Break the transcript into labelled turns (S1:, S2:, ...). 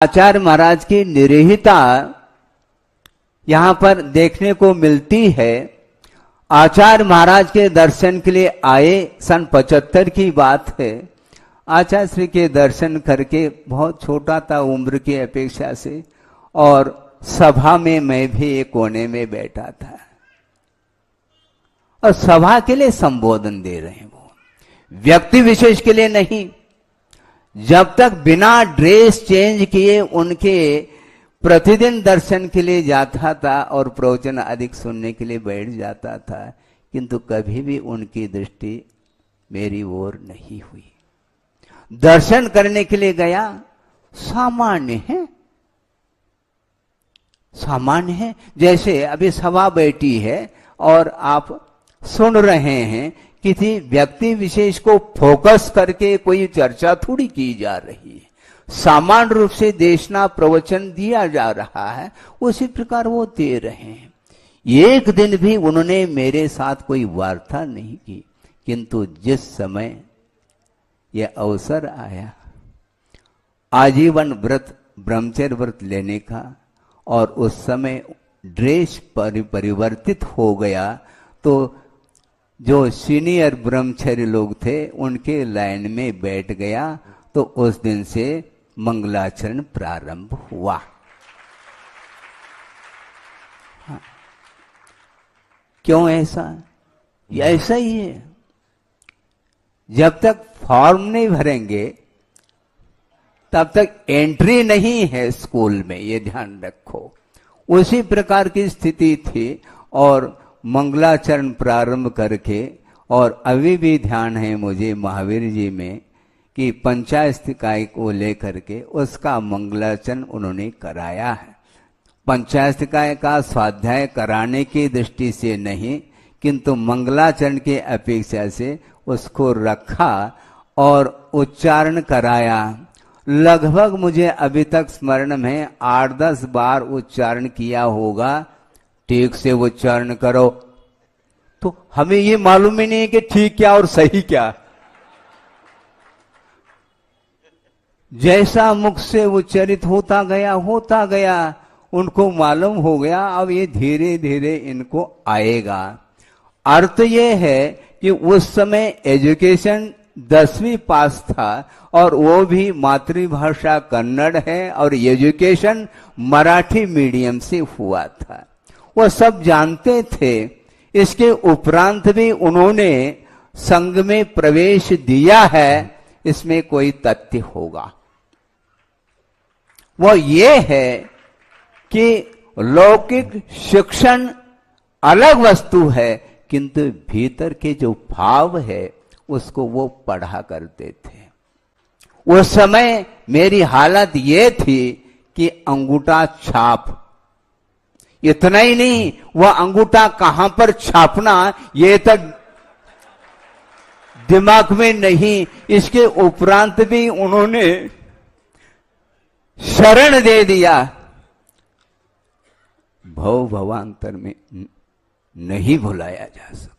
S1: आचार्य महाराज की निरहिता यहां पर देखने को मिलती है। आचार्य महाराज के दर्शन के लिए आए, सन 75 की बात है। आचार्य श्री के दर्शन करके, बहुत छोटा था उम्र की अपेक्षा से, और सभा में मैं भी एक कोने में बैठा था और सभा के लिए संबोधन दे रहे हैं, वो व्यक्ति विशेष के लिए नहीं। जब तक बिना ड्रेस चेंज किए उनके प्रतिदिन दर्शन के लिए जाता था और प्रवचन अधिक सुनने के लिए बैठ जाता था, किंतु कभी भी उनकी दृष्टि मेरी ओर नहीं हुई। दर्शन करने के लिए गया, सामान्य है, सामान्य है। जैसे अभी सभा बैठी है और आप सुन रहे हैं, किसी व्यक्ति विशेष को फोकस करके कोई चर्चा थोड़ी की जा रही है, सामान्य रूप से देशना प्रवचन दिया जा रहा है, उसी प्रकार वो दे रहे हैं। एक दिन भी उन्होंने मेरे साथ कोई वार्ता नहीं की, किंतु जिस समय यह अवसर आया आजीवन व्रत, ब्रह्मचर्य व्रत लेने का, और उस समय ड्रेस परिवर्तित हो गया, तो जो सीनियर ब्रह्मचर्य लोग थे उनके लाइन में बैठ गया। तो उस दिन से मंगलाचरण प्रारंभ हुआ। हाँ। क्यों ऐसा? ऐसा ही है। जब तक फॉर्म नहीं भरेंगे तब तक एंट्री नहीं है स्कूल में, ये ध्यान रखो। उसी प्रकार की स्थिति थी और मंगलाचरण प्रारंभ करके, और अभी भी ध्यान है मुझे महावीर जी में कि पंचायत इकाई को लेकर के उसका मंगलाचरण उन्होंने कराया है। पंचायत इकाई का स्वाध्याय कराने की दृष्टि से नहीं, किंतु मंगलाचरण की अपेक्षा से उसको रखा और उच्चारण कराया। लगभग मुझे अभी तक स्मरण में 8-10 बार उच्चारण किया होगा। ठीक से उच्चारण करो, तो हमें ये मालूम ही नहीं है कि ठीक क्या और सही क्या। जैसा मुख से उच्चारित होता गया उनको मालूम हो गया। अब ये धीरे धीरे इनको आएगा। अर्थ ये है कि उस समय एजुकेशन 10वीं पास था और वो भी मातृभाषा कन्नड़ है और एजुकेशन मराठी मीडियम से हुआ था। वो सब जानते थे। इसके उपरांत भी उन्होंने संघ में प्रवेश दिया है, इसमें कोई तथ्य होगा। वो ये है कि लौकिक शिक्षण अलग वस्तु है, किंतु भीतर के जो भाव है उसको वो पढ़ा करते थे। उस समय मेरी हालत ये थी कि अंगूठा छाप, इतना ही नहीं, वह अंगूठा कहां पर छापना ये तक दिमाग में नहीं। इसके उपरांत भी उन्होंने शरण दे दिया। भव भवांतर में नहीं भुलाया जा सकता।